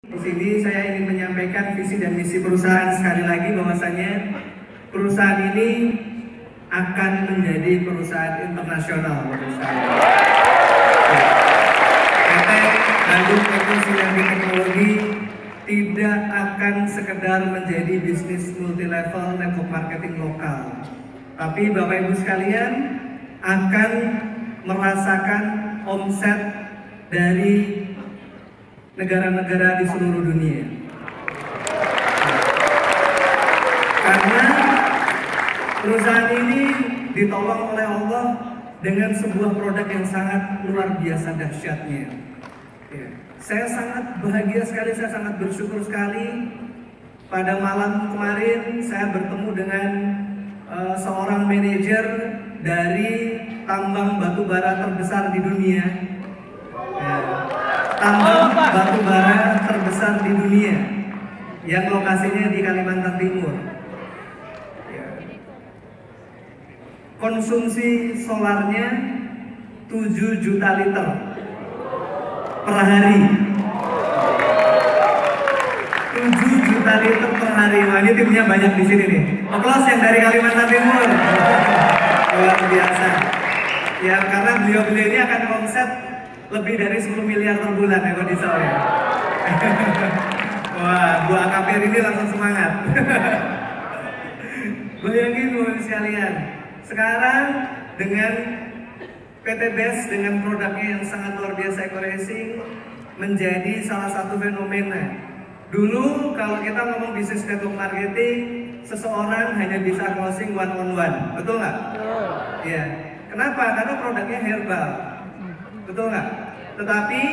Di sini saya ingin menyampaikan visi dan misi perusahaan sekali lagi bahwasanya perusahaan ini akan menjadi perusahaan internasional menurut saya. PT Bandung Eko Sinergi Teknologi tidak akan sekedar menjadi bisnis multilevel network marketing lokal, tapi Bapak Ibu sekalian akan merasakan omset dari negara-negara di seluruh dunia. Karena perusahaan ini ditolong oleh Allah dengan sebuah produk yang sangat luar biasa dahsyatnya. Ya. Saya sangat bahagia sekali, saya sangat bersyukur sekali. Pada malam kemarin saya bertemu dengan seorang manajer dari tambang batu bara terbesar di dunia. Ya. Tambang batu bara terbesar di dunia yang lokasinya di Kalimantan Timur. Ya. Konsumsi solarnya 7 juta liter per hari. 7 juta liter per hari. Wah, ini timnya banyak di sini nih. Aplaus yang dari Kalimantan Timur. Luar biasa. Ya, karena beliau-beliau ini akan omset lebih dari 10 miliar per bulan ya kalau diesel ya. Wah, dua AKPR ini langsung semangat. Bayangin teman sekalian, sekarang dengan PT BES dengan produknya yang sangat luar biasa Eco Racing menjadi salah satu fenomena. Dulu kalau kita ngomong bisnis network marketing, seseorang hanya bisa closing one on one, betul nggak? Iya. Kenapa? Karena produknya herbal. Betul nggak? Tetapi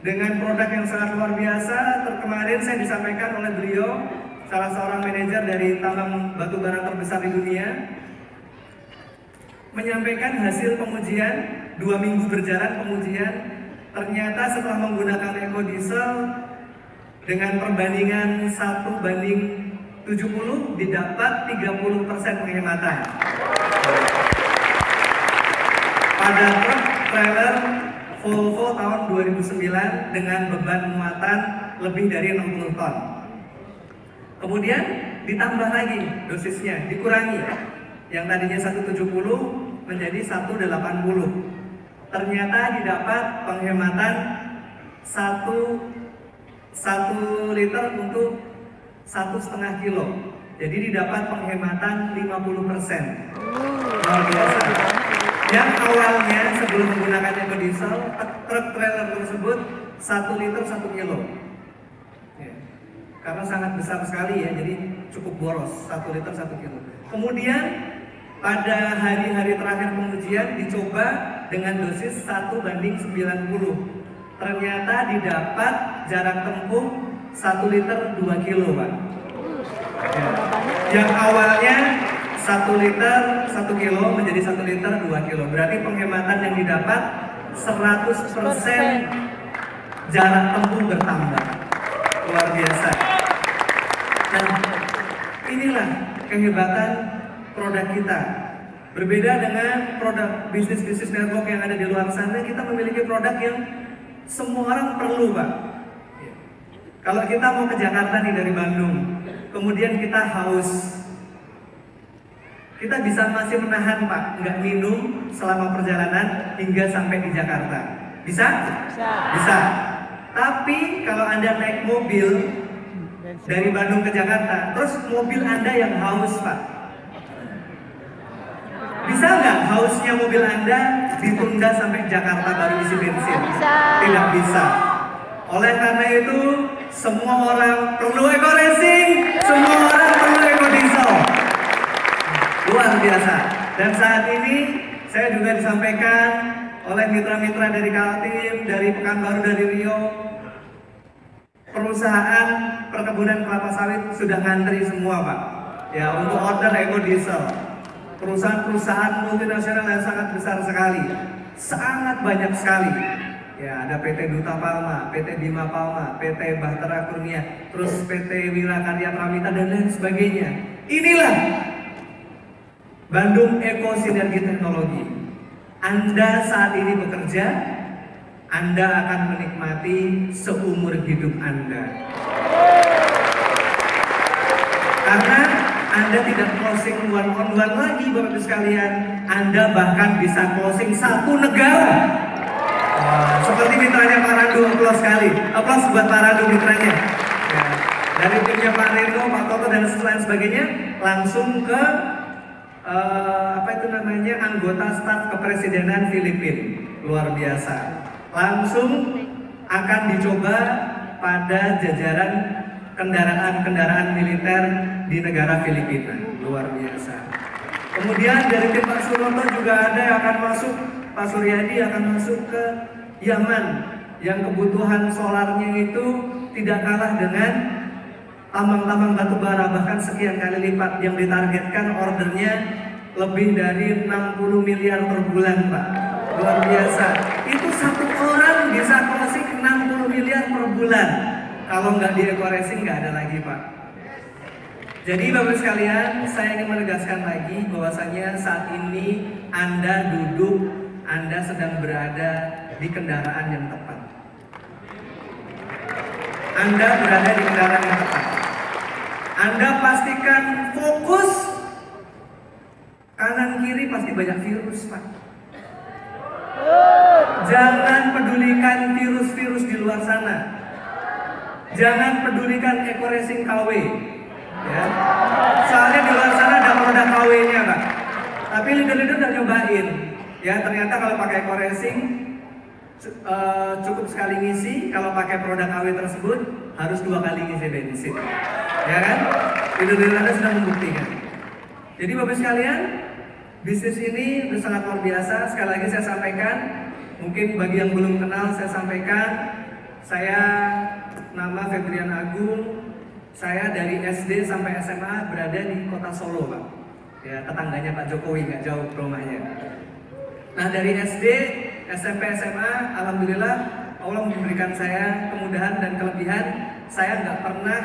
dengan produk yang sangat luar biasa, kemarin saya disampaikan oleh beliau, salah seorang manajer dari tambang batu bara terbesar di dunia, menyampaikan hasil pengujian 2 minggu berjalan pengujian. Ternyata setelah menggunakan Eco Diesel dengan perbandingan 1:70 didapat 30% penghematan. Pada truk trailer Volvo tahun 2009 dengan beban muatan lebih dari 60 ton. Kemudian ditambah lagi dosisnya, dikurangi. Yang tadinya 170 menjadi 180. Ternyata didapat penghematan 1 liter untuk 1,5 kilo. Jadi didapat penghematan 50%. Luar biasa. Yang awalnya sebelum menggunakan Eco Diesel, truk trailer tersebut 1 liter 1 kilo. Ya. Karena sangat besar sekali ya, jadi cukup boros 1 liter 1 kilo. Kemudian pada hari-hari terakhir pengujian dicoba dengan dosis 1:90. Ternyata didapat jarak tempuh 1 liter 2 kilo, Pak. Ya. Yang awalnya 1 liter 1 kilo menjadi 1 liter 2 kilo. Berarti penghematan yang didapat 100% jarak tempuh bertambah. Luar biasa. Nah, inilah kehebatan produk kita. Berbeda dengan produk bisnis-bisnis network yang ada di luar sana, kita memiliki produk yang semua orang perlu, Pak. Kalau kita mau ke Jakarta nih dari Bandung, kemudian kita haus, kita bisa masih menahan, Pak, nggak minum selama perjalanan hingga sampai di Jakarta. Bisa? Bisa. Bisa. Tapi kalau Anda naik mobil dari Bandung ke Jakarta, terus mobil Anda yang haus, Pak, bisa nggak hausnya mobil Anda ditunda sampai Jakarta baru isi bensin? Bisa. Tidak bisa. Oleh karena itu, semua orang perlu Eco Racing, semua orang perlu Eco Diesel. Luar biasa. Dan saat ini saya juga disampaikan oleh mitra-mitra dari Kaltim, dari Pekanbaru, dari Rio, perusahaan perkebunan kelapa sawit sudah ngantri semua, Pak. Ya, untuk order Eco Diesel. Perusahaan-perusahaan multinasional yang sangat besar sekali, sangat banyak sekali. Ya, ada PT Duta Palma, PT Bima Palma, PT Bahtera Kurnia, terus PT Wirakarya Pramita dan lain sebagainya. Inilah Bandung Eko Sinergi Teknologi. Anda saat ini bekerja, Anda akan menikmati seumur hidup Anda. Karena Anda tidak closing one on one lagi, Bapak Ibu sekalian. Anda bahkan bisa closing satu negara. Wah, seperti mitranya Pak Randu, aplaus sekali. Aplaus buat Pak Randu mitranya. Ya, dari timnya Pak Reno, Pak Toto dan lain sebagainya, langsung ke anggota staf kepresidenan Filipina. Luar biasa. Langsung akan dicoba pada jajaran kendaraan militer di negara Filipina. Luar biasa. Kemudian dari tim Pak Suroto juga ada yang akan masuk, Pak Suryadi akan masuk ke Yaman, yang kebutuhan solarnya itu tidak kalah dengan tambang-tambang batu bara, bahkan sekian kali lipat. Yang ditargetkan ordernya lebih dari 60 miliar per bulan, Pak. Luar biasa. Itu satu orang bisa closing 60 miliar per bulan. Kalau nggak di-eco-racing nggak ada lagi, Pak. Jadi Bapak sekalian, saya ingin menegaskan lagi bahwasanya saat ini Anda duduk, Anda sedang berada di kendaraan yang tepat. Anda berada di kendaraan yang tepat. Anda pastikan fokus. Kanan kiri pasti banyak virus, Pak. Jangan pedulikan virus-virus di luar sana. Jangan pedulikan eco-racing KW. Ya. Soalnya di luar sana ada produk KW-nya, Pak. Tapi leader-leader udah nyobain. Ya, ternyata kalau pakai eco-racing cukup sekali ngisi. Kalau pakai produk KW tersebut harus 2 kali ngisi bensin. Ya kan? Leader-leader sudah membuktikan. Jadi Bapak sekalian, bisnis ini sudah sangat luar biasa. Sekali lagi saya sampaikan, mungkin bagi yang belum kenal saya sampaikan, saya nama Febrian Agung. Saya dari SD sampai SMA berada di kota Solo, Pak. Ya, tetangganya Pak Jokowi, nggak jauh rumahnya. Nah, dari SD, SMP, SMA, alhamdulillah Allah memberikan saya kemudahan dan kelebihan. Saya nggak pernah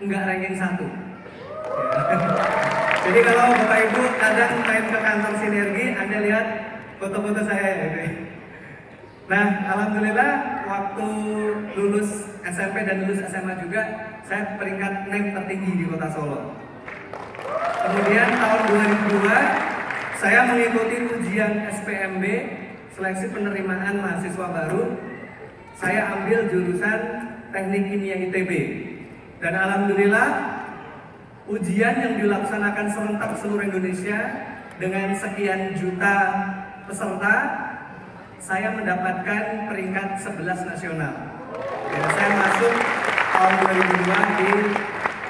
nggak ranking 1. Ya. Jadi kalau Bapak Ibu kadang main ke kantor Sinergi, Anda lihat foto-foto saya. Nah, alhamdulillah waktu lulus SMP dan lulus SMA juga, saya peringkat 6 tertinggi di kota Solo. Kemudian tahun 2002, saya mengikuti ujian SPMB, seleksi penerimaan mahasiswa baru. Saya ambil jurusan Teknik Kimia ITB. Dan alhamdulillah, ujian yang dilaksanakan serentak seluruh Indonesia dengan sekian juta peserta, saya mendapatkan peringkat 11 nasional. Ya, saya masuk tahun 2002 di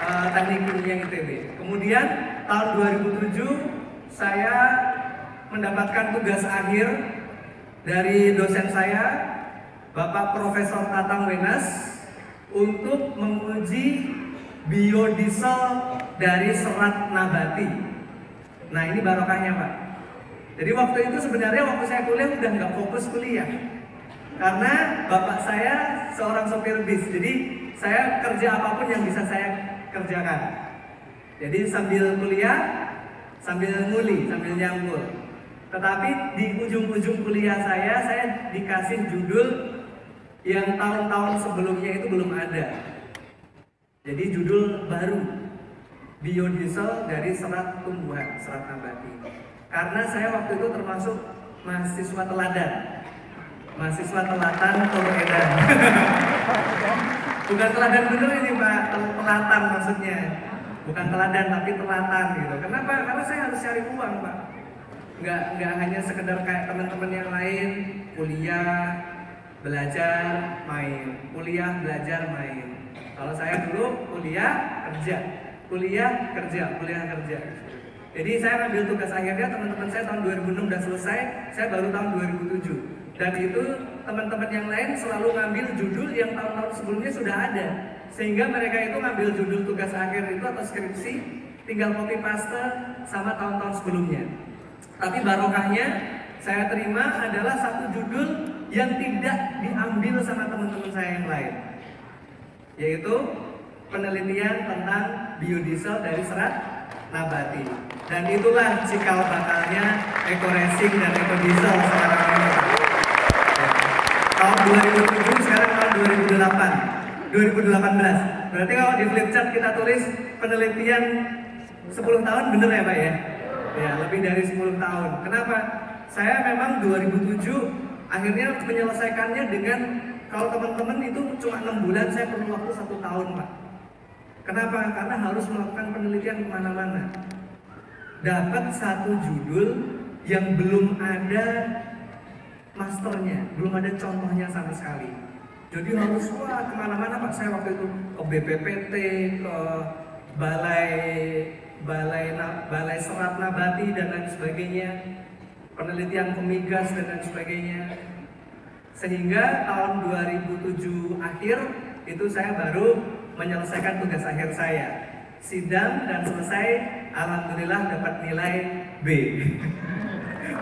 Teknik Kimia ITB. Kemudian tahun 2007 saya mendapatkan tugas akhir dari dosen saya, Bapak Profesor Tatang Wenas, untuk menguji biodiesel dari serat nabati. Nah, ini barokahnya, Pak. Jadi waktu itu sebenarnya waktu saya kuliah udah nggak fokus kuliah, karena bapak saya seorang sopir bis. Jadi saya kerja apapun yang bisa saya kerjakan. Jadi sambil kuliah, sambil nguli, sambil nyambul. Tetapi di ujung-ujung kuliah saya dikasih judul yang tahun-tahun sebelumnya itu belum ada. Jadi judul baru, biodiesel dari serat tumbuhan, serat nabati. Karena saya waktu itu termasuk mahasiswa teladan, mahasiswa telatan Toredan. Bukan teladan bener ini, Pak, telatan maksudnya. Bukan teladan tapi telatan gitu. Kenapa? Karena saya harus cari uang, Pak. Nggak hanya sekedar kayak teman-teman yang lain, kuliah, belajar, main. Kuliah, belajar, main. Kalau saya dulu kuliah, kerja. Kuliah, kerja, kuliah, kerja. Jadi saya ambil tugas akhirnya, teman-teman saya tahun 2006 udah selesai, saya baru tahun 2007. Dan itu teman-teman yang lain selalu ngambil judul yang tahun-tahun sebelumnya sudah ada. Sehingga mereka itu ngambil judul tugas akhir itu atau skripsi, tinggal copy paste sama tahun-tahun sebelumnya. Tapi barokahnya saya terima adalah satu judul yang tidak diambil sama teman-teman saya yang lain, yaitu penelitian tentang biodiesel dari serat nabati. Dan itulah cikal bakalnya eco-racing dan eco-diesel sekarang ini. tahun 2007, sekarang tahun 2018. Berarti kalau di flip chart kita tulis penelitian 10 tahun, bener ya Pak ya? Ya, lebih dari 10 tahun. Kenapa? Saya memang 2007 akhirnya menyelesaikannya dengan, kalau teman-teman itu cuma 6 bulan, saya perlu waktu 1 tahun Pak. Kenapa? Karena harus melakukan penelitian kemana-mana. Dapat satu judul yang belum ada masternya, belum ada contohnya sama sekali. Jadi harus kemana-mana Pak. Saya waktu itu ke BPPT, ke balai serat nabati dan lain sebagainya, penelitian pemigas dan lain sebagainya. Sehingga tahun 2007 akhir itu saya baru menyelesaikan tugas akhir saya, sidang dan selesai, alhamdulillah dapat nilai B.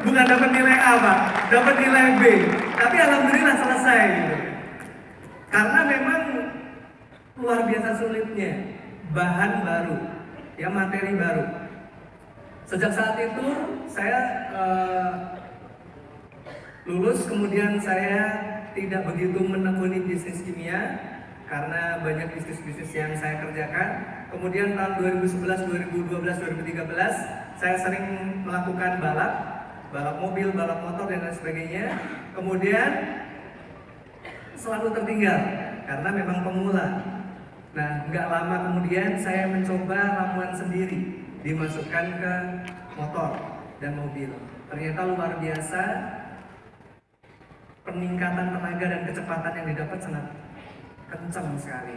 Bukan dapat nilai A Pak, dapat nilai B, tapi alhamdulillah selesai gitu. Karena memang luar biasa sulitnya, bahan baru, ya materi baru. Sejak saat itu saya lulus, kemudian saya tidak begitu menekuni bisnis kimia karena banyak bisnis-bisnis yang saya kerjakan. Kemudian tahun 2011, 2012, 2013 saya sering melakukan balap mobil, balap motor dan lain sebagainya. Kemudian selalu tertinggal karena memang pemula. Nah, nggak lama kemudian saya mencoba ramuan sendiri, dimasukkan ke motor dan mobil. Ternyata luar biasa, peningkatan tenaga dan kecepatan yang didapat sangat kencang sekali.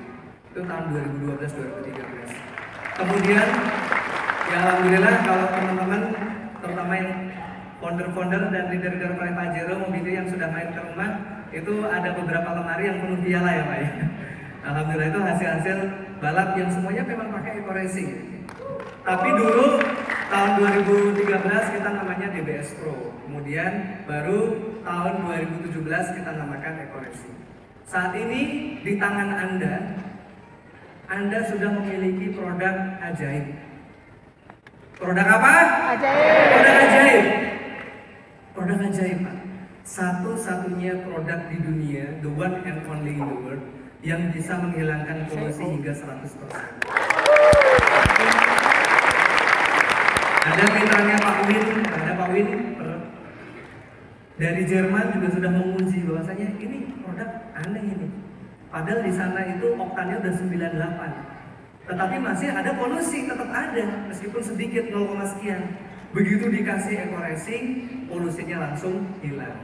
Itu tahun 2012-2013. Kemudian ya alhamdulillah, kalau teman-teman terutama yang founder-founder dan leader-leader Pak Pajero Mobilio yang sudah main ke rumah, itu ada beberapa lemari yang penuh piala ya Pak ya. Alhamdulillah, itu hasil-hasil balap yang semuanya memang pakai eco racing. Tapi dulu tahun 2013 kita namanya DBS Pro, kemudian baru tahun 2017 kita namakan eco racing. Saat ini di tangan Anda sudah memiliki produk ajaib. Produk apa? Ajaib. Produk ajaib. Produk ajaib Pak. Satu-satunya produk di dunia, the one and only in the world, yang bisa menghilangkan polusi hingga 100%. Ada mitranya Pak Win dari Jerman juga sudah menguji bahwasanya ini produk aneh ini. Padahal di sana itu oktannya udah 98. Tetapi masih ada polusi, tetap ada meskipun sedikit 0, sekian. Begitu dikasih eco racing, polusinya langsung hilang.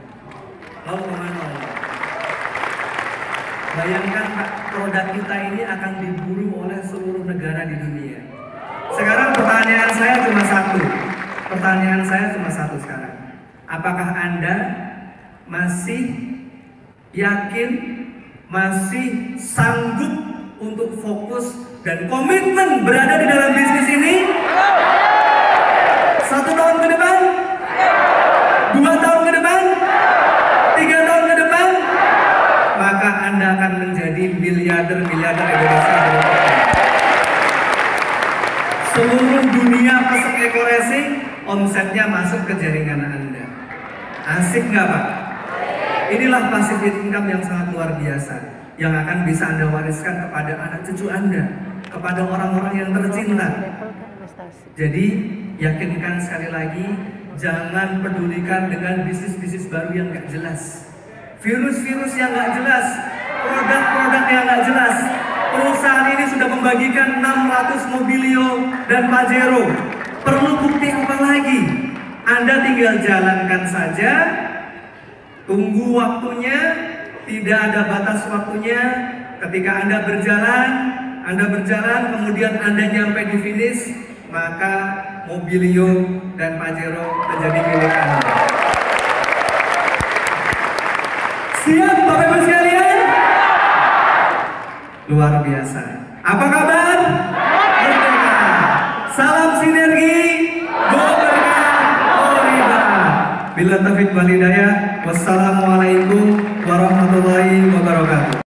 0,0. Bayangkan Pak, produk kita ini akan diburu oleh seluruh negara di dunia. Sekarang pertanyaan saya cuma satu sekarang. Apakah Anda masih yakin, masih sanggup untuk fokus dan komitmen berada di dalam bisnis ini? 1 tahun ke depan? 2 tahun ke depan? 3 tahun ke depan? Maka Anda akan menjadi miliarder Indonesia. Seluruh dunia pesan eco racing, omsetnya masuk ke jaringan Anda. Asik nggak Pak? Inilah passive income yang sangat luar biasa, yang akan bisa Anda wariskan kepada anak cucu Anda, kepada orang-orang yang tercinta. Jadi yakinkan sekali lagi, jangan pedulikan dengan bisnis-bisnis baru yang nggak jelas, virus-virus yang nggak jelas, produk-produk yang nggak jelas. Perusahaan ini sudah membagikan 600 Mobilio dan Pajero. Perlu bukti apa lagi? Anda tinggal jalankan saja, tunggu waktunya, tidak ada batas waktunya. Ketika Anda berjalan, kemudian Anda nyampe di finish, maka Mobilio dan Pajero menjadi milik Anda. Siap Bapak Ibu sekalian? Luar biasa. Apa kabar? Merdeka. Salam sinergi. Go berkah, go riba. Bila taufiq wal hidayah. Wassalamualaikum warahmatullahi wabarakatuh.